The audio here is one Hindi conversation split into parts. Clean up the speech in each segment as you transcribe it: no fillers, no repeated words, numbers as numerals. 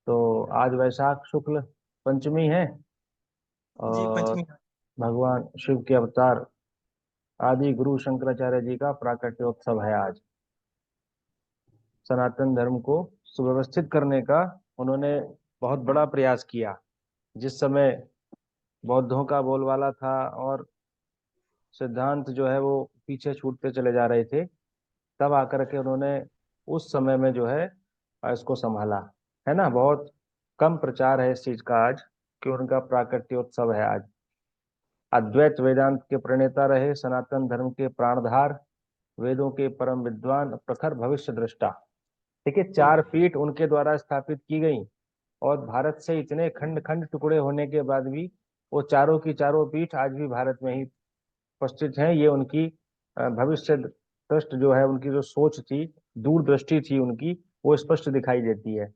तो आज वैशाख शुक्ल पंचमी है जी और पंचमी। भगवान शिव के अवतार आदि गुरु शंकराचार्य जी का प्राकट्योत्सव है आज। सनातन धर्म को सुव्यवस्थित करने का उन्होंने बहुत बड़ा प्रयास किया। जिस समय बौद्धों का बोलबाला था और सिद्धांत जो है वो पीछे छूटते चले जा रहे थे, तब आकर के उन्होंने उस समय में जो है इसको संभाला। है ना, बहुत कम प्रचार है इस चीज का आज कि उनका प्राकट्योत्सव है आज। अद्वैत वेदांत के प्रणेता रहे, सनातन धर्म के प्राणधार, वेदों के परम विद्वान, प्रखर भविष्य दृष्टा। देखिए, चार पीठ उनके द्वारा स्थापित की गई और भारत से इतने खंड खंड टुकड़े होने के बाद भी वो चारों की चारों पीठ आज भी भारत में ही उपस्थित हैं। ये उनकी भविष्य दृष्टि जो है, उनकी जो सोच थी, दूरदृष्टि थी उनकी, वो स्पष्ट दिखाई देती है।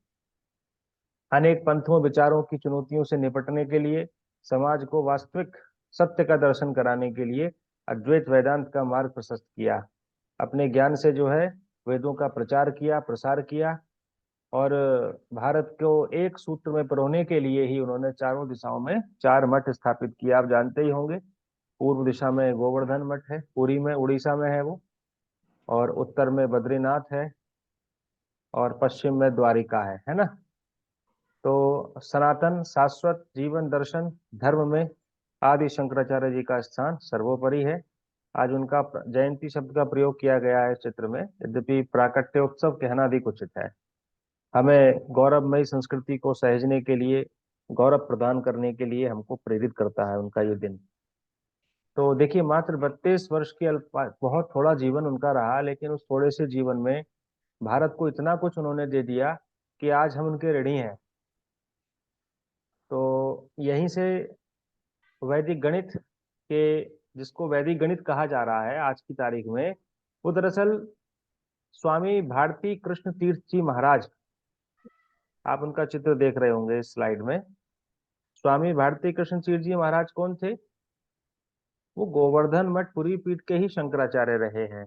अनेक पंथों विचारों की चुनौतियों से निपटने के लिए, समाज को वास्तविक सत्य का दर्शन कराने के लिए अद्वैत वेदांत का मार्ग प्रशस्त किया। अपने ज्ञान से जो है वेदों का प्रचार किया, प्रसार किया और भारत को एक सूत्र में पिरोने के लिए ही उन्होंने चारों दिशाओं में चार मठ स्थापित किया। आप जानते ही होंगे, पूर्व दिशा में गोवर्धन मठ है, पुरी में, उड़ीसा में है वो। और उत्तर में बद्रीनाथ है और पश्चिम में द्वारिका है ना। तो सनातन शाश्वत जीवन दर्शन धर्म में आदि शंकराचार्य जी का स्थान सर्वोपरि है। आज उनका जयंती शब्द का प्रयोग किया गया है इस चित्र में, यद्यपि प्राकट्योत्सव कहना अधिक उचित है। हमें गौरवमयी संस्कृति को सहेजने के लिए, गौरव प्रदान करने के लिए हमको प्रेरित करता है उनका ये दिन। तो देखिए, मात्र 32 वर्ष की अल्प, बहुत थोड़ा जीवन उनका रहा, लेकिन उस थोड़े से जीवन में भारत को इतना कुछ उन्होंने दे दिया कि आज हम उनके ऋणी हैं। तो यहीं से वैदिक गणित के, जिसको वैदिक गणित कहा जा रहा है आज की तारीख में, वो दरअसल स्वामी भारती कृष्ण तीर्थ जी महाराज, आप उनका चित्र देख रहे होंगे इस स्लाइड में। स्वामी भारती कृष्ण तीर्थ जी महाराज कौन थे? वो गोवर्धन मठ पुरी पीठ के ही शंकराचार्य रहे हैं।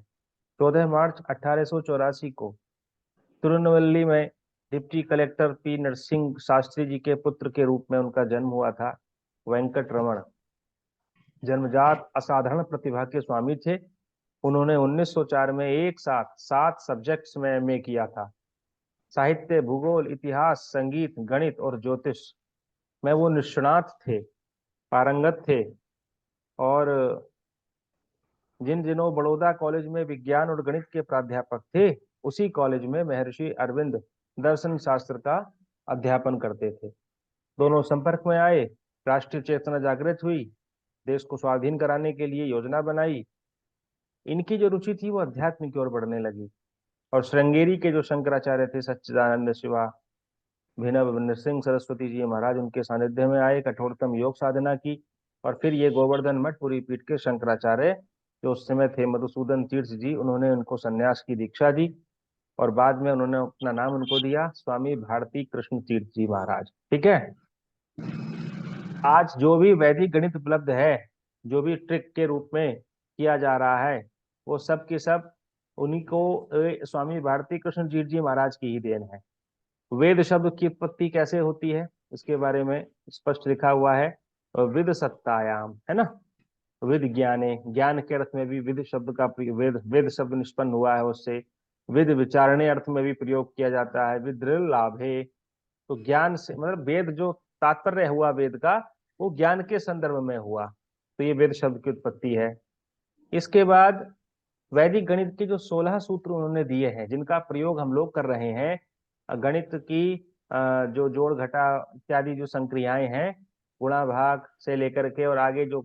14 मार्च 1884 को तिरुनेलवेली में deputy collector P Narasimha Shastri ji के पुत्र के रूप में उनका जन्म हुआ था। वेंकट रमन जन्मजात असाधारण प्रतिभा के स्वामी थे। उन्होंने 1904 में एक साथ 7 सब्जेक्ट्स में एमए किया था। साहित्य, भूगोल, इतिहास, संगीत, गणित और ज्योतिष में वो निष्णात थे, पारंगत थे। और जिन दिनों बड़ौदा कॉलेज में विज्ञान और गणित के प्राध्यापक थे, उसी कॉलेज में महर्षि अरविंद दर्शन शास्त्र का अध्यापन करते थे। दोनों संपर्क में आए, राष्ट्रीय चेतना जागृत हुई, देश को स्वाधीन कराने के लिए योजना बनाई। इनकी जो रुचि थी वो अध्यात्म की ओर बढ़ने लगी। और श्रृंगेरी के जो शंकराचार्य थे, सच्चिदानंद शिवा भिनव नृसिंह सरस्वती जी महाराज, उनके सानिध्य में आए, कठोरतम योग साधना की। और फिर ये गोवर्धन मठ पुरी पीठ के शंकराचार्य जो उस समय थे, मधुसूदन तीर्थ जी, उन्होंने उनको सन्यास की दीक्षा दी और बाद में उन्होंने अपना नाम उनको दिया स्वामी भारती कृष्ण तीर्थ जी महाराज। ठीक है। आज जो भी वैदिक गणित उपलब्ध है, जो भी ट्रिक के रूप में किया जा रहा है, वो सब के सब उन्हीं को स्वामी भारती कृष्ण तीर्थ जी महाराज की ही देन है। वेद शब्द की उत्पत्ति कैसे होती है, इसके बारे में स्पष्ट लिखा हुआ है। विद सत्तायाम, है ना। विद ज्ञाने, ज्ञान के अर्थ में भी विद शब्द का वेद वेद शब्द निष्पन्न हुआ है उससे। विद विचारणे अर्थ में भी प्रयोग किया जाता है। विद लाभे, तो ज्ञान से मतलब वेद जो तात्पर्य हुआ वेद का, वो ज्ञान के संदर्भ में हुआ। तो ये वेद शब्द की उत्पत्ति है। इसके बाद वैदिक गणित के जो 16 सूत्र उन्होंने दिए हैं, जिनका प्रयोग हम लोग कर रहे हैं, गणित की जो जोड़ घटा इत्यादि जो संक्रियाएं हैं, गुणा भाग से लेकर के और आगे जो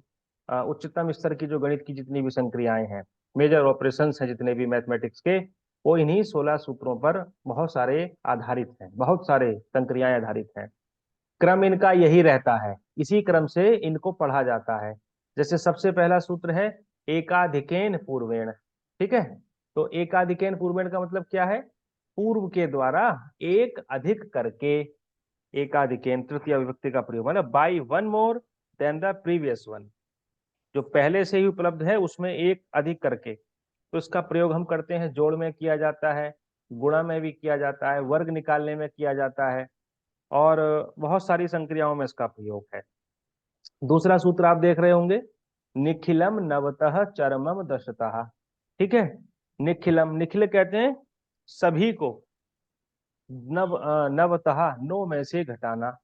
उच्चतम स्तर की जो गणित की जितनी भी संक्रियाएं हैं, मेजर ऑपरेशंस हैं जितने भी मैथमेटिक्स के, वो इन्हीं 16 सूत्रों पर बहुत सारे आधारित हैं, बहुत सारे संक्रियाएं आधारित हैं। क्रम इनका यही रहता है, इसी क्रम से इनको पढ़ा जाता है। जैसे सबसे पहला सूत्र है एकाधिकेन पूर्वेण। ठीक है। तो एकाधिकेन पूर्वेण का मतलब क्या है? पूर्व के द्वारा एक अधिक करके। एकाधिकेन तृतीय विभक्ति का प्रयोग, मतलब by one more than the previous one, जो पहले से ही उपलब्ध है उसमें एक अधिक करके। तो इसका प्रयोग हम करते हैं, जोड़ में किया जाता है, गुणा में भी किया जाता है, वर्ग निकालने में किया जाता है। और बहुत सारी संक्रियाओं में इसका प्रयोग है। दूसरा सूत्र आप देख रहे होंगे, निखिलम नवतः चरमम दशतः। ठीक है, निखिलम, निखिल कहते हैं सभी को, नवतः नो में से घटाना,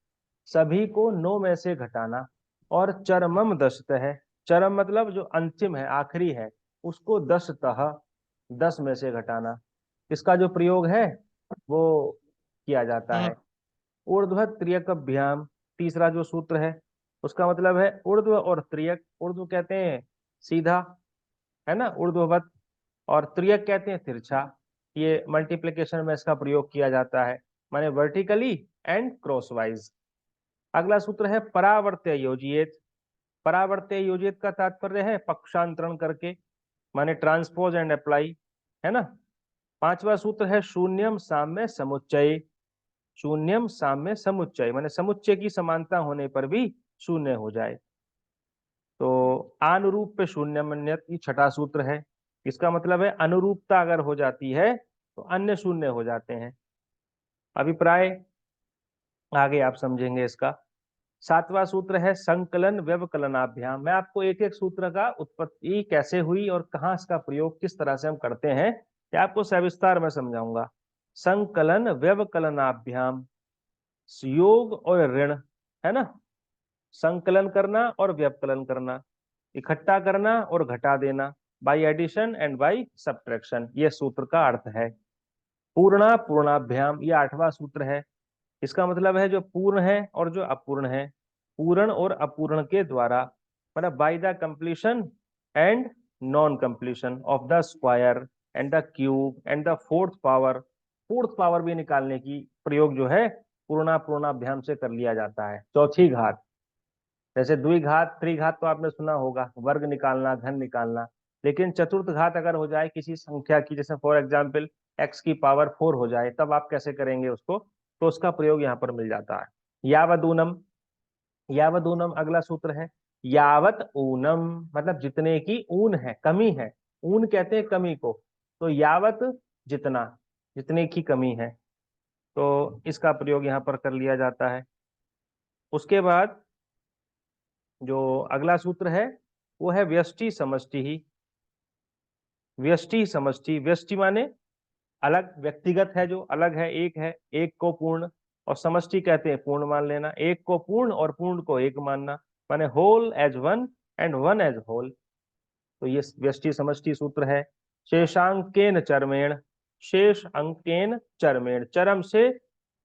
सभी को नो में से घटाना। और चरमम दशतः है, चरम मतलब जो अंतिम है, आखिरी है, उसको दशतः 10 में से घटाना। इसका जो प्रयोग है वो किया जाता है। ऊर्ध्व त्रियकभ्याम, तीसरा जो सूत्र है उसका मतलब है ऊर्ध्व और त्रियक। ऊर्ध्व कहते हैं सीधा, है ना, ऊर्ध्ववत, और त्रियक कहते हैं तिरछा। ये मल्टीप्लिकेशन में इसका प्रयोग किया जाता है, माने वर्टिकली एंड क्रॉसवाइज। अगला सूत्र है परावर्त्य योजित। परावर्त्य योजित का तात्पर्य है पक्षांतरण करके, माने ट्रांसपोज एंड अप्लाई, है ना। पांचवा सूत्र है शून्यम साम्य समुच्चय। शून्यम साम्य समुच्चय माने समुच्चय की समानता होने पर भी शून्य हो जाए। तो अनुरूप पे शून्यमन्यत, ये छठा सूत्र है। इसका मतलब है अनुरूपता अगर हो जाती है तो अन्य शून्य हो जाते हैं। अभिप्राय आगे आप समझेंगे इसका। सातवां सूत्र है संकलन व्यवकलनाभ्याम। मैं आपको एक एक सूत्र का उत्पत्ति कैसे हुई और कहाँ इसका प्रयोग किस तरह से हम करते हैं ये आपको सविस्तार में समझाऊंगा। संकलन व्यवकलनाभ्याम, योग और ऋण, है ना, संकलन करना और व्यवकलन करना, इकट्ठा करना और घटा देना, by addition and by subtraction, ये सूत्र का अर्थ है। पूर्णा पूर्णाभ्याम, ये आठवां सूत्र है। इसका मतलब है जो पूर्ण है और जो अपूर्ण है, पूर्ण और अपूर्ण के द्वारा, मतलब by the completion and non completion of the square and the cube and the fourth power. Fourth power भी निकालने की प्रयोग जो है पूर्णा पूर्णाभ्याम से कर लिया जाता है। चौथी घात, जैसे द्विघात त्रिघात तो आपने सुना होगा, वर्ग निकालना, घन निकालना। लेकिन चतुर्थ घात अगर हो जाए किसी संख्या की, जैसे फॉर एग्जाम्पल एक्स की पावर 4 हो जाए, तब आप कैसे करेंगे उसको, तो उसका प्रयोग यहाँ पर मिल जाता है। यावदूनम, यावदूनम अगला सूत्र है। यावत ऊनम मतलब जितने की ऊन है, कमी है, ऊन कहते हैं कमी को, तो यावत जितना, जितने की कमी है, तो इसका प्रयोग यहाँ पर कर लिया जाता है। उसके बाद जो अगला सूत्र है वो है व्यष्टि समष्टि ही। व्यष्टि समष्टि, व्यष्टि माने अलग, व्यक्तिगत है, जो अलग है, एक है, एक को पूर्ण, और समष्टि कहते हैं पूर्ण मान लेना, एक को पूर्ण और पूर्ण को एक मानना, माने whole as one and one as whole. तो ये व्यष्टि समष्टि सूत्र है। शेषांकेन चरमेण, शेष अंकेन चरमेण, चरम से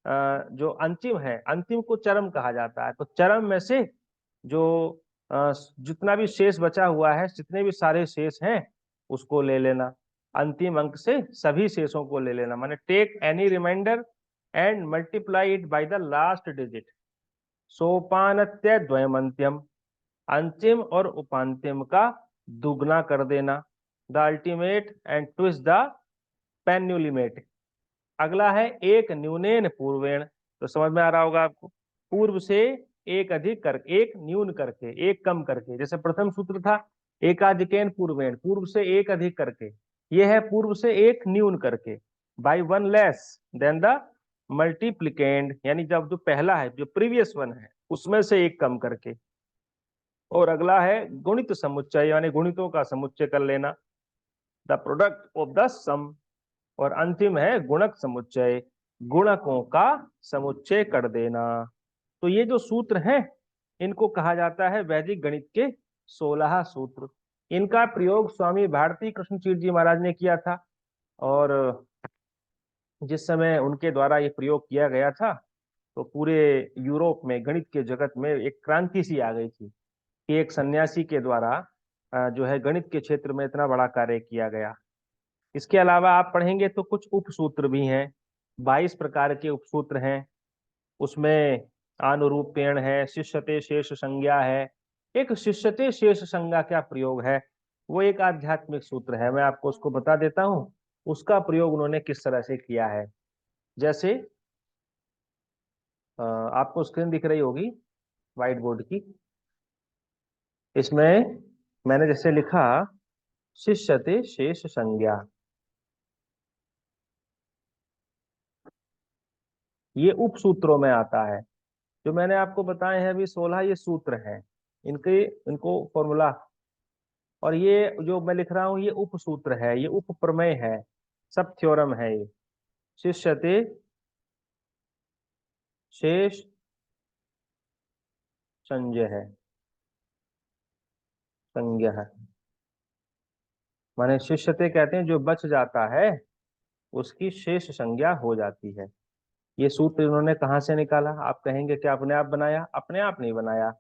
जो अंतिम है, अंतिम को चरम कहा जाता है। तो चरम में से जो जितना भी शेष बचा हुआ है, जितने भी सारे शेष हैं उसको ले लेना, अंतिम अंक से सभी शेषों को ले लेना, माने take any remainder and multiply it by the last digit. सोपानत्य द्वयमंत्यम, अंतिम और उपांतिम का दुगना कर देना, the ultimate and twice the penultimate. अगला है एक न्यूनेन पूर्वेण, तो समझ में आ रहा होगा आपको, पूर्व से एक अधिक कर, एक न्यून करके, एक कम करके, जैसे प्रथम सूत्र था एकाधिकेन पूर्वेण, पूर्व से एक अधिक करके, ये है पूर्व से एक न्यून करके, by one less than the multiplicand, यानी जब जो पहला है, जो प्रीवियस वन है, उसमें से एक कम करके। और अगला है गुणित समुच्चय, यानी गुणितों का समुच्चय कर लेना, द प्रोडक्ट ऑफ द सम। और अंतिम है गुणक समुच्चय, गुणकों का समुच्चय कर देना। तो ये जो सूत्र हैं इनको कहा जाता है वैदिक गणित के 16 सूत्र। इनका प्रयोग स्वामी भारती कृष्ण तीर्थ जी महाराज ने किया था, और जिस समय उनके द्वारा ये प्रयोग किया गया था तो पूरे यूरोप में गणित के जगत में एक क्रांति सी आ गई थी कि एक सन्यासी के द्वारा जो है गणित के क्षेत्र में इतना बड़ा कार्य किया गया। इसके अलावा आप पढ़ेंगे तो कुछ उपसूत्र भी हैं, 22 प्रकार के उपसूत्र हैं। उसमें अनुरूपेण है, शिष्यते शेष संज्ञा है। एक शिष्यते शेष संज्ञा क्या प्रयोग है, वो एक आध्यात्मिक सूत्र है, मैं आपको उसको बता देता हूँ, उसका प्रयोग उन्होंने किस तरह से किया है। जैसे आपको स्क्रीन दिख रही होगी व्हाइट बोर्ड की, इसमें मैंने जैसे लिखा शिष्यते शेष संज्ञा, ये उप सूत्रों में आता है। जो मैंने आपको बताए हैं अभी 16 ये सूत्र हैं, इनके इनको फॉर्मूला, और ये जो मैं लिख रहा हूं ये उप सूत्र है, ये उप प्रमेय है, सब थ्योरम है ये। शिष्यते शेष संज्ञ है, संज्ञ है, माने शिष्यते कहते हैं जो बच जाता है उसकी शेष संज्ञा हो जाती है। ये सूत्र इन्होंने कहाँ से निकाला? आप कहेंगे कि अपने आप बनाया? अपने आप नहीं बनाया।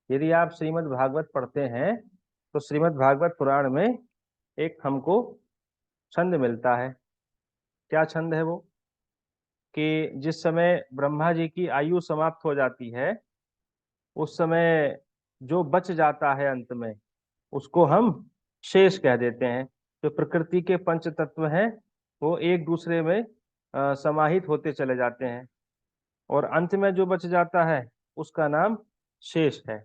यदि आप श्रीमद् भागवत पढ़ते हैं तो श्रीमद् भागवत पुराण में एक हमको छंद मिलता है। क्या छंद है वो? कि जिस समय ब्रह्मा जी की आयु समाप्त हो जाती है उस समय जो बच जाता है अंत में उसको हम शेष कह देते हैं। जो प्रकृति के पंच तत्व हैं वो एक दूसरे में समाहित होते चले जाते हैं और अंत में जो बच जाता है उसका नाम शेष है।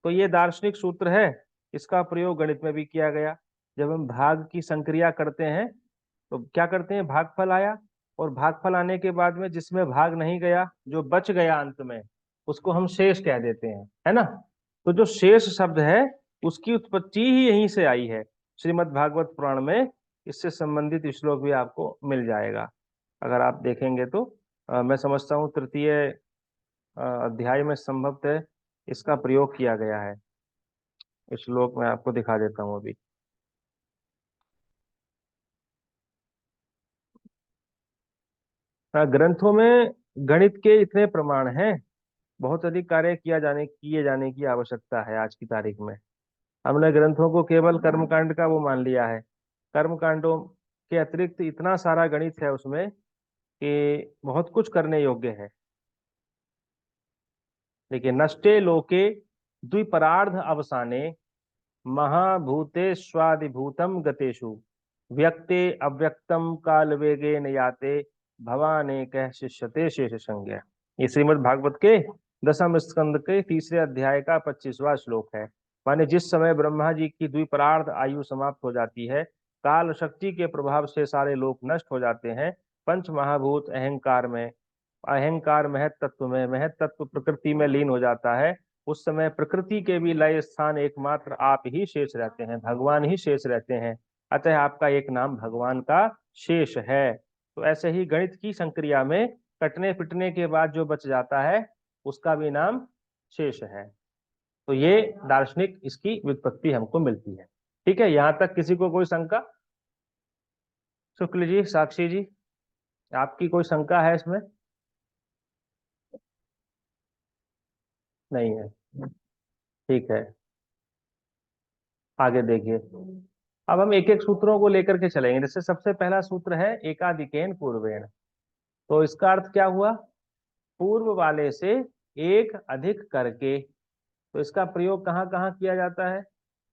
तो ये दार्शनिक सूत्र है, इसका प्रयोग गणित में भी किया गया। जब हम भाग की संक्रिया करते हैं तो क्या करते हैं, भागफल आया और भागफल आने के बाद में जिसमें भाग नहीं गया, जो बच गया अंत में, उसको हम शेष कह देते हैं, है ना। तो जो शेष शब्द है उसकी उत्पत्ति ही यहीं से आई है। श्रीमद् भागवत पुराण में इससे संबंधित श्लोक भी आपको मिल जाएगा अगर आप देखेंगे तो। मैं समझता हूँ तृतीय अध्याय में संभवतः इसका प्रयोग किया गया है। इस श्लोक में आपको दिखा देता हूँ अभी। ग्रंथों में गणित के इतने प्रमाण हैं, बहुत अधिक कार्य किए जाने की आवश्यकता है आज की तारीख में। हमने ग्रंथों को केवल कर्मकांड का वो मान लिया है। कर्मकांडों के अतिरिक्त इतना सारा गणित है उसमें कि बहुत कुछ करने योग्य है। लेकिन नष्टे लोके द्विपरार्ध अवसाने महाभूतेष्वादिभूतम गतेषु व्यक्ते अव्यक्तम काल वेगेन याते भवाने कह शिष्यते शेष संज्ञा। ये श्रीमद् भागवत के दसम स्कंद के तीसरे अध्याय का 25वां श्लोक है। माने जिस समय ब्रह्मा जी की द्विपरार्ध आयु समाप्त हो जाती है, काल शक्ति के प्रभाव से सारे लोक नष्ट हो जाते हैं, पंच महाभूत अहंकार में, अहंकार महत तत्व में, महत तत्व प्रकृति में लीन हो जाता है। उस समय प्रकृति के भी लय स्थान एकमात्र आप ही शेष रहते हैं, भगवान ही शेष रहते हैं। अतः आपका एक नाम भगवान का शेष है। तो ऐसे ही गणित की संक्रिया में कटने पिटने के बाद जो बच जाता है उसका भी नाम शेष है। तो ये दार्शनिक इसकी व्युत्पत्ति हमको मिलती है। ठीक है, यहां तक किसी को कोई शंका? शुक्ल जी, साक्षी जी, आपकी कोई शंका है इसमें? नहीं है? ठीक है, आगे देखिए। अब हम एक एक सूत्रों को लेकर के चलेंगे। जैसे सबसे पहला सूत्र है एकाधिकेन पूर्वेण। तो इसका अर्थ क्या हुआ? पूर्व वाले से एक अधिक करके। तो इसका प्रयोग कहाँ कहाँ किया जाता है?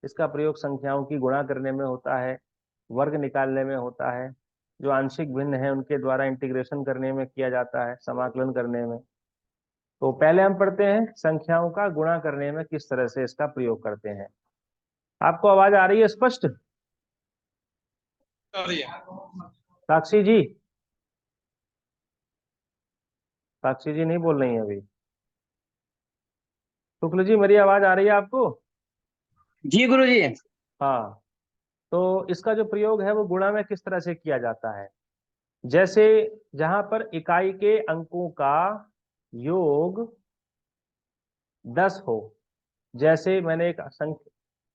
इसका प्रयोग संख्याओं की गुणा करने में होता है, वर्ग निकालने में होता है, जो आंशिक भिन्न है उनके द्वारा इंटीग्रेशन करने में किया जाता है, समाकलन करने में। तो पहले हम पढ़ते हैं संख्याओं का गुणा करने में किस तरह से इसका प्रयोग करते हैं। आपको आवाज आ रही है स्पष्ट? साक्षी जी, साक्षी जी नहीं बोल रही है अभी। शुक्ल जी, मेरी आवाज आ रही है आपको? जी गुरु जी। हाँ। तो इसका जो प्रयोग है वो गुणा में किस तरह से किया जाता है? जैसे जहां पर इकाई के अंकों का योग 10 हो, जैसे मैंने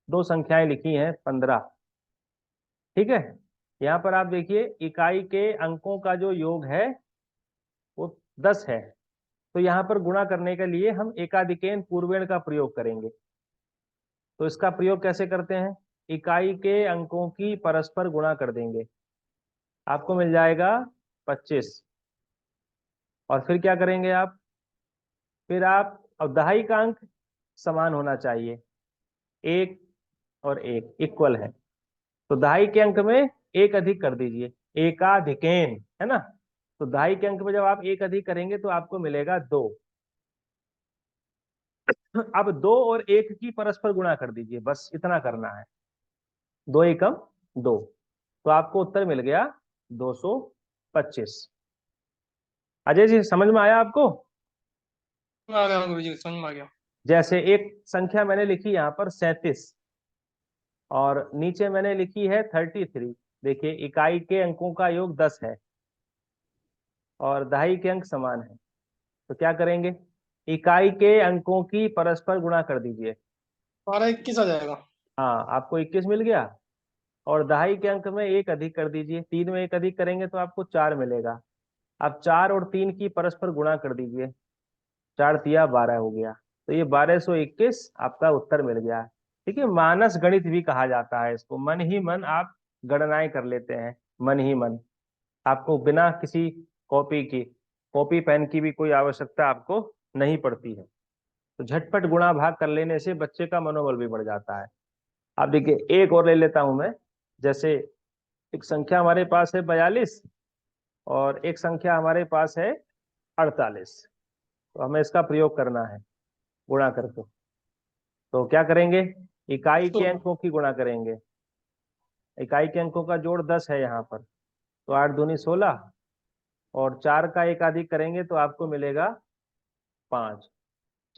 दो संख्याएं लिखी हैं 15, ठीक है। यहाँ पर आप देखिए इकाई के अंकों का जो योग है वो 10 है। तो यहाँ पर गुणा करने के लिए हम एकाधिकेन पूर्वेण का प्रयोग करेंगे। तो इसका प्रयोग कैसे करते हैं? इकाई के अंकों की परस्पर गुणा कर देंगे, आपको मिल जाएगा 25। और फिर क्या करेंगे आप? फिर आप, अब दहाई का अंक समान होना चाहिए, एक और एक इक्वल है, तो दहाई के अंक में एक अधिक कर दीजिए, एकाधिकेन, है ना। तो दहाई के अंक में जब आप एक अधिक करेंगे तो आपको मिलेगा 2। अब 2 और 1 की परस्पर गुणा कर दीजिए, बस इतना करना है। 2 एकम 2, तो आपको उत्तर मिल गया 225। अजय जी समझ में आया आपको? आ गया गुरुजी, समझ में आ गया। जैसे एक संख्या मैंने लिखी यहाँ पर 37, और नीचे मैंने लिखी है 33। देखिए इकाई के अंकों का योग 10 है और दहाई के अंक समान है। तो क्या करेंगे, इकाई के अंकों की परस्पर गुणा कर दीजिए। 12 21 आ जाएगा। हाँ, आपको 21 मिल गया। और दहाई के अंक में एक अधिक कर दीजिए, 3 में एक अधिक करेंगे तो आपको 4 मिलेगा। अब 4 और 3 की परस्पर गुणा कर दीजिए, 4 तिया 12 हो गया। तो ये 1221 आपका उत्तर मिल गया। ठीक है, मानस गणित भी कहा जाता है इसको। मन ही मन आप गणनाएं कर लेते हैं, मन ही मन। आपको बिना किसी कॉपी की, कॉपी पेन की भी कोई आवश्यकता आपको नहीं पड़ती है। तो झटपट गुणा भाग कर लेने से बच्चे का मनोबल भी बढ़ जाता है। अब देखिए एक और ले लेता हूं मैं। जैसे एक संख्या हमारे पास है 42 और एक संख्या हमारे पास है 48। तो हमें इसका प्रयोग करना है गुणा करके। तो क्या करेंगे, इकाई के 16। अंकों की गुणा करेंगे। इकाई के अंकों का जोड़ 10 है यहाँ पर, तो 8 दूनी 16, और 4 का एक अधिक करेंगे तो आपको मिलेगा 5।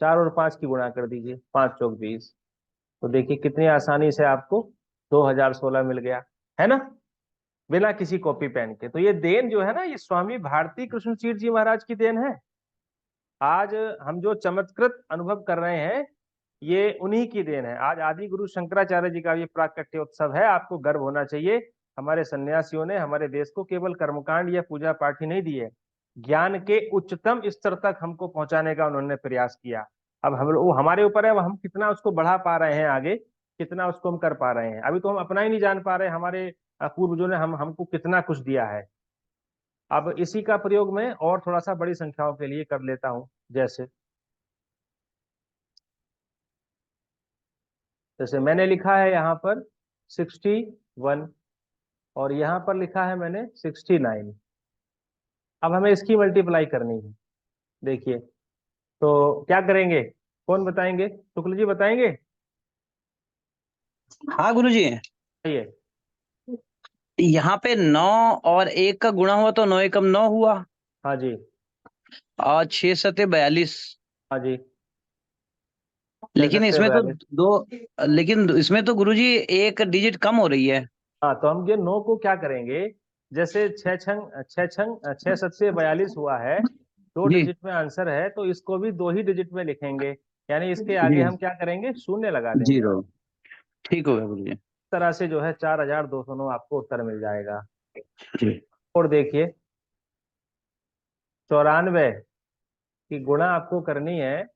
4 और 5 की गुणा कर दीजिए, 5 चौक 20। तो देखिए कितनी आसानी से आपको 2016 मिल गया, है ना, बिना किसी कॉपी पेन के। तो ये देन जो है ना, ये स्वामी भारती कृष्ण तीर्थ जी महाराज की देन है। आज हम जो चमत्कृत अनुभव कर रहे हैं, ये उन्हीं की देन है। आज आदि गुरु शंकराचार्य जी का ये प्राकट्योत्सव है। आपको गर्व होना चाहिए। हमारे सन्यासियों ने हमारे देश को केवल कर्मकांड या पूजा पाठ ही नहीं दिए, ज्ञान के उच्चतम स्तर तक हमको पहुंचाने का उन्होंने प्रयास किया। अब हम वो हमारे ऊपर है, हम कितना उसको बढ़ा पा रहे हैं आगे, कितना उसको हम कर पा रहे हैं। अभी तो हम अपना ही नहीं जान पा रहे, हमारे पूर्वजों ने हमको कितना कुछ दिया है। अब इसी का प्रयोग मैं और थोड़ा सा बड़ी संख्याओं के लिए कर लेता हूं। जैसे जैसे मैंने लिखा है यहाँ पर 61, और यहाँ पर लिखा है मैंने 69। अब हमें इसकी मल्टीप्लाई करनी है। देखिए, तो क्या करेंगे, कौन बताएंगे, शुक्ल जी बताएंगे? हाँ गुरुजी। ये यहाँ पे 9 और 1 का गुणा हुआ तो 9 एकम 9 हुआ। हाँ जी, और 6 सते 42। हाँ जी, 6 लेकिन सत्ते इसमें तो 42। लेकिन इसमें तो गुरुजी एक डिजिट कम हो रही है। हाँ, तो हम ये 9 को क्या करेंगे, जैसे 6 सत्ते 42 हुआ है, दो जी डिजिट में आंसर है, तो इसको भी दो ही डिजिट में लिखेंगे। यानी इसके आगे जी। हम क्या करेंगे, शून्य लगा देंगे। जीरो। ठीक हो गया गुरुजी। इस तरह से जो है 4209 आपको उत्तर मिल जाएगा। जी। और देखिए 94 की गुणा आपको करनी है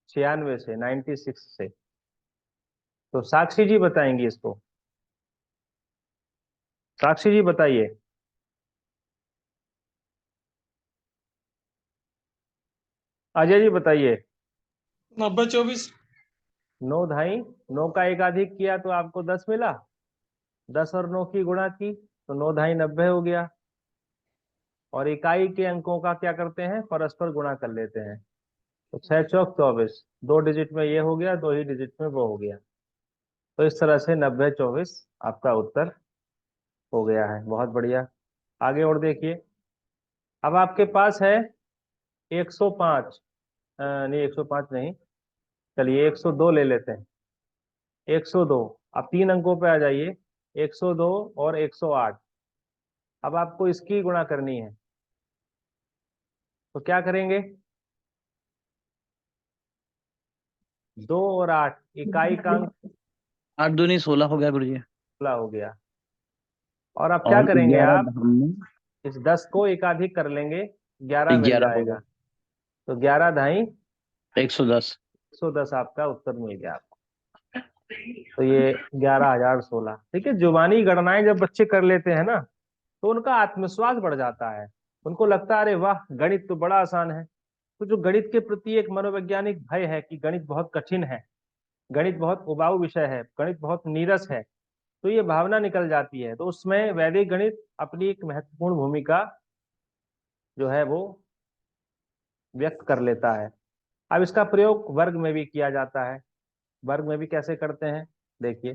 96 से, 96 से। तो साक्षी जी बताएंगी इसको। साक्षी जी बताइए। अजय जी बताइए। 90 24। 9 धाई, 9 का एक अधिक किया तो आपको 10 मिला। 10 और 9 की गुणा की तो 9 धाई 90 हो गया। और इकाई के अंकों का क्या करते हैं, परस्पर गुणा कर लेते हैं। तो 6 चौक 24, दो डिजिट में ये हो गया, दो ही डिजिट में वो हो गया। तो इस तरह से 90 24 आपका उत्तर हो गया है। बहुत बढ़िया। आगे और देखिए। अब आपके पास है 105, नहीं 105 नहीं, चलिए 102 ले लेते हैं। 102, अब तीन अंकों पे आ जाइए। 102 और 108। अब आपको इसकी गुणा करनी है। तो क्या करेंगे, 2 और 8, इकाई का अंक 8 दूनी 16 हो गया गुरुजी। 16 हो गया। और अब क्या और करेंगे 11 आप, धाम में इस 10 को एकाधिक कर लेंगे, 11 मिल 11 हो जाएगा। गया। तो 11 धाई 110। 110 आपका उत्तर मिल गया आपको। तो ये 11,016। ठीक है, जुबानी गणनाएं जब बच्चे कर लेते हैं ना, तो उनका आत्मविश्वास बढ़ जाता है। उनको लगता है अरे वाह, गणित तो बड़ा आसान है। तो जो गणित के प्रति एक मनोवैज्ञानिक भय है कि गणित बहुत कठिन है, गणित बहुत उबाऊ विषय है, गणित बहुत नीरस है, तो ये भावना निकल जाती है। तो उसमें वैदिक गणित अपनी एक महत्वपूर्ण भूमिका जो है वो व्यक्त कर लेता है। अब इसका प्रयोग वर्ग में भी किया जाता है। वर्ग में भी कैसे करते हैं, देखिए।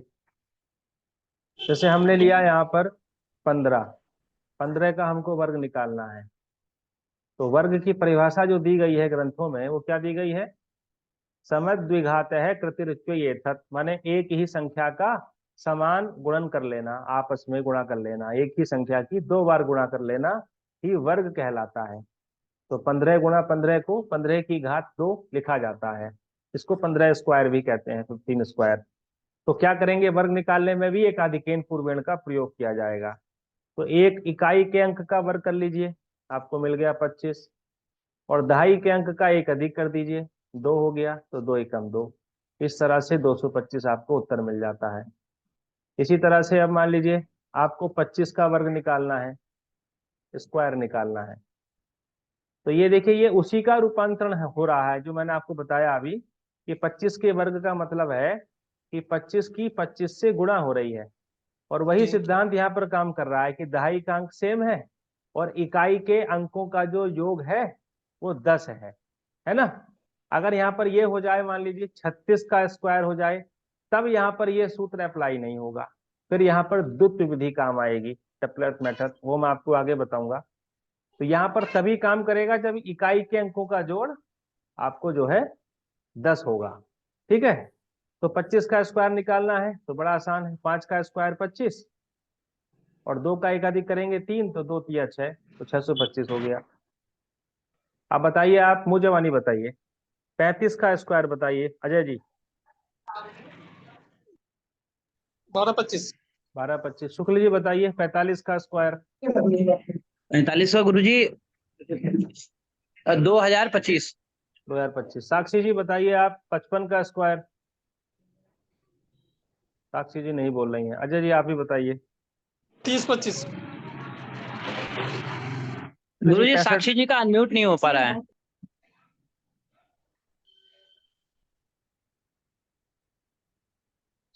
जैसे हमने लिया यहाँ पर 15, 15 का हमको वर्ग निकालना है। तो वर्ग की परिभाषा जो दी गई है ग्रंथों में वो क्या दी गई है? समद्विघात है कृतिरिच्येथत, माने एक ही संख्या का समान गुणन कर लेना, आपस में गुणा कर लेना, एक ही संख्या की 2 बार गुणा कर लेना ही वर्ग कहलाता है। तो 15 गुणा 15 को 15 की घात 2 लिखा जाता है। इसको 15 स्क्वायर भी कहते हैं, 15 स्क्वायर। तो क्या करेंगे, वर्ग निकालने में भी एक आधिकेन पूर्वेण का प्रयोग किया जाएगा। तो एक इकाई के अंक का वर्ग कर लीजिए, आपको मिल गया 25, और दहाई के अंक का एक अधिक कर दीजिए, 2 हो गया, तो 2 एकम 2। इस तरह से 225 आपको उत्तर मिल जाता है। इसी तरह से अब मान लीजिए आपको 25 का वर्ग निकालना है, स्क्वायर निकालना है। तो ये देखिए, ये उसी का रूपांतरण हो रहा है जो मैंने आपको बताया अभी कि 25 के वर्ग का मतलब है कि 25 की 25 से गुणा हो रही है। और वही जी। सिद्धांत यहाँ पर काम कर रहा है कि दहाई का अंक सेम है और इकाई के अंकों का जो योग है वो 10 है ना। अगर यहाँ पर ये हो जाए, मान लीजिए 36 का स्क्वायर हो जाए, तब यहाँ पर ये सूत्र अप्लाई नहीं होगा, फिर यहाँ पर द्वित्व विधि काम आएगी, टेपलेट मेथड, वो मैं आपको आगे बताऊंगा। तो यहाँ पर तभी काम करेगा जब इकाई के अंकों का जोड़ आपको जो है 10 होगा। ठीक है, तो 25 का स्क्वायर निकालना है तो बड़ा आसान है, 5 का स्क्वायर 25 और 2 का एक अधिक करेंगे 3, तो 2 तिया 6, तो 625 हो गया। अब बताइए, आप मुंह जवानी बताइए, 35 का स्क्वायर बताइए अजय जी। 12-25। 12 25। शुक्ल जी बताइए 45 का स्क्वायर। 45 का गुरुजी 2025। 2025। साक्षी जी बताइए आप 55 का स्क्वायर। साक्षी जी नहीं बोल रही हैं। अजय जी आप ही बताइए। 30-25। गुरुजी 65। साक्षी जी का अनम्यूट नहीं हो पा रहा है।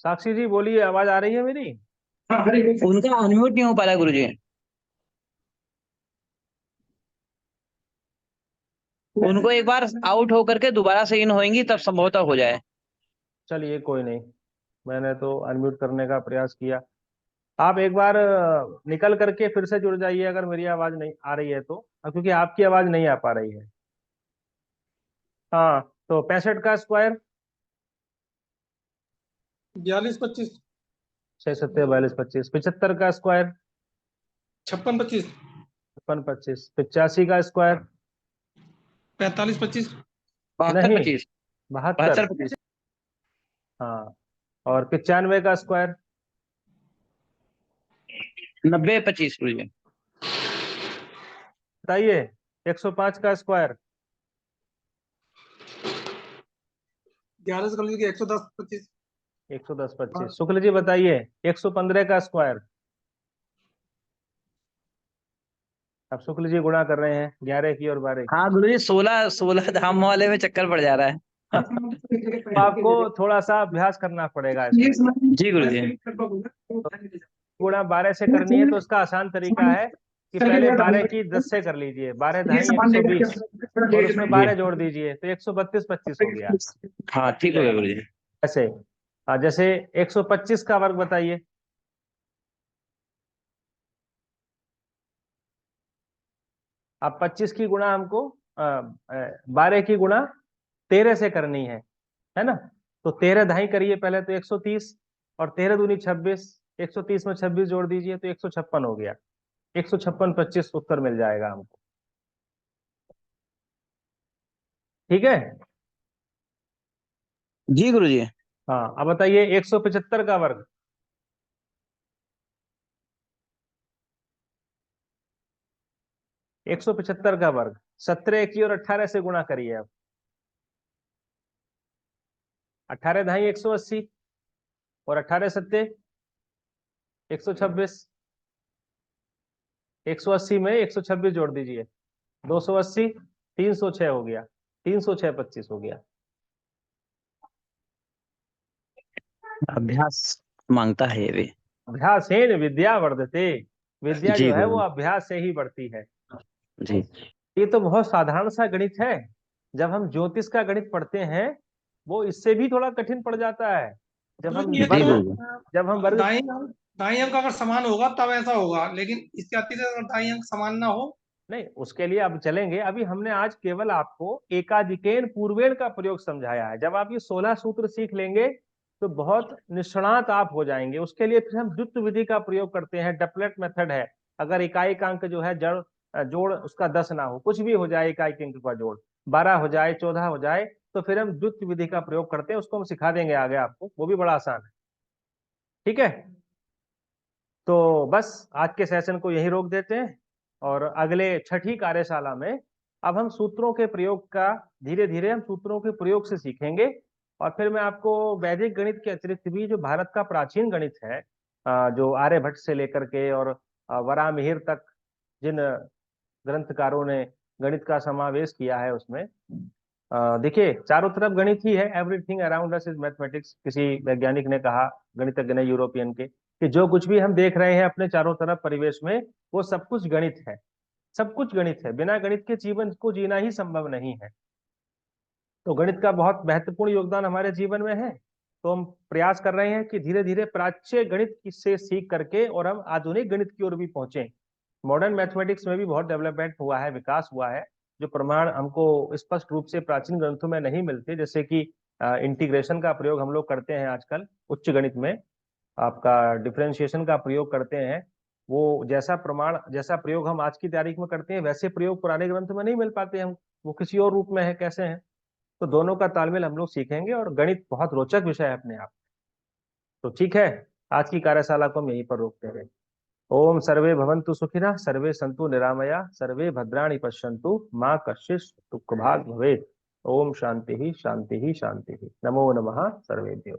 साक्षी जी बोलिए, आवाज आ रही है मेरी? उनका अनम्यूट नहीं हो पा रहा है गुरुजी। उनको एक बार आउट होकर के दोबारा से इन होंगी तब संभवतः हो जाए। चलिए कोई नहीं, मैंने तो अनम्यूट करने का प्रयास किया। आप एक बार निकल करके फिर से जुड़ जाइए अगर मेरी आवाज नहीं आ रही है तो, क्योंकि आपकी आवाज नहीं आ पा रही है। हाँ, तो 65 का स्क्वायर। 42-25। 6 7 42 25। 75 का स्क्वायर। 56-25। 56 25। 85 का स्क्वायर। 45-25। नहीं, 72-25। 72। 72-25। हाँ, और 95 का स्क्वायर। 90-25 गुरुजी। बताइए 105 का स्क्वायर। 11 से कर लीजिए 110-25। 110 25। शुक्ल जी बताइए 115 का स्क्वायर। अब शुक्ल जी गुणा कर रहे हैं 11 की और 12 की। हाँ गुरुजी 16 धाम वाले में चक्कर पड़ जा रहा है। तो आपको थोड़ा सा अभ्यास करना पड़ेगा इसमें। जी गुरुजी। गुणा 12 से करनी है तो उसका आसान तरीका है कि पहले 12 की 10 से कर लीजिए, 12 ढाई 120 और उसमें 12 जोड़ दीजिए तो 132 25 हो गया। हाँ ठीक हो गया गुरुजी। ऐसे जैसे 125 का वर्ग बताइए। अब 25 की गुणा हमको 12 की गुणा 13 से करनी है ना। तो 13 ढाई करिए पहले तो 130, और 13 दूनी 26, 130 में 26 जोड़ दीजिए तो 156 हो गया। 156 25 उत्तर मिल जाएगा हमको। ठीक है। जी गुरुजी। हाँ, अब बताइए 175 का वर्ग। 175 का वर्ग 17 की और 18 से गुणा करिए। अब 18 ढाई 180 और 18 सत्ते 126। 180 में 126 जोड़ दीजिए 280, 306 हो गया। 306 25 हो गया। अभ्यास मांगता है ये भी। अभ्यासेन विद्या वर्धते, विद्या जी जो है वो गुरुजी। अभ्यास से ही बढ़ती है। जी ये तो बहुत साधारण सा गणित है। जब हम ज्योतिष का गणित पढ़ते हैं वो इससे भी थोड़ा कठिन पड़ जाता है। जब हम ये जी तो गुरुजी। जब हम वर्ग दाई अंक अगर समान होगा तब ऐसा होगा, लेकिन इसके अतिरिक्त अगर दाई अंक समान ना हो नहीं, उसके लिए अब चलेंगे। अभी हमने आज केवल आपको एकाधिकेन पूर्वेण का प्रयोग समझाया है। जब आप ये 16 सूत्र सीख लेंगे तो बहुत निष्णात आप हो जाएंगे। उसके लिए फिर हम द्वित्व विधि का प्रयोग करते हैं, डपलेट मेथड है। अगर इकाई का अंक जो है जोड़ उसका 10 ना हो, कुछ भी हो जाए, इकाई के अंक का जोड़ 12 हो जाए, 14 हो जाए, तो फिर हम द्वित्व विधि का प्रयोग करते हैं। उसको हम सिखा देंगे आगे आपको, वो भी बड़ा आसान है। ठीक है, तो बस आज के सेशन को यहीं रोक देते हैं और अगले छठी कार्यशाला में अब हम सूत्रों के प्रयोग का धीरे धीरे हम सूत्रों के प्रयोग से सीखेंगे। और फिर मैं आपको वैदिक गणित के अतिरिक्त भी जो भारत का प्राचीन गणित है, जो आर्यभट्ट से लेकर के और वराहमिहिर तक जिन ग्रंथकारों ने गणित का समावेश किया है, उसमें देखिए चारों तरफ गणित ही है। Everything around us is mathematics, किसी वैज्ञानिक ने कहा, गणितज्ञ ने, यूरोपियन के, कि जो कुछ भी हम देख रहे हैं अपने चारों तरफ परिवेश में, वो सब कुछ गणित है। सब कुछ गणित है, बिना गणित के जीवन को जीना ही संभव नहीं है। तो गणित का बहुत महत्वपूर्ण योगदान हमारे जीवन में है। तो हम प्रयास कर रहे हैं कि धीरे धीरे प्राच्य गणित से सीख करके और हम आधुनिक गणित की ओर भी पहुंचे। मॉडर्न मैथमेटिक्स में भी बहुत डेवलपमेंट हुआ है, विकास हुआ है, जो प्रमाण हमको स्पष्ट रूप से प्राचीन ग्रंथों में नहीं मिलते। जैसे कि इंटीग्रेशन का प्रयोग हम लोग करते हैं आजकल उच्च गणित में, आपका डिफरेंशिएशन का प्रयोग करते हैं। वो जैसा प्रमाण, जैसा प्रयोग हम आज की तारीख में करते हैं, वैसे प्रयोग पुराने ग्रंथ में नहीं मिल पाते हम, वो किसी और रूप में है, कैसे हैं। तो दोनों का तालमेल हम लोग सीखेंगे और गणित बहुत रोचक विषय है अपने आप। तो ठीक है, आज की कार्यशाला को हम यहीं पर रोकते हैं। ओम सर्वे भवन्तु सुखिनः, सर्वे सन्तु निरामया, सर्वे भद्राणि पश्यन्तु, माँ कश्चित् दुःखभाग् भवेत्। ओम शांति ही शांति ही शांति ही। नमो नमः सर्वेभ्यो।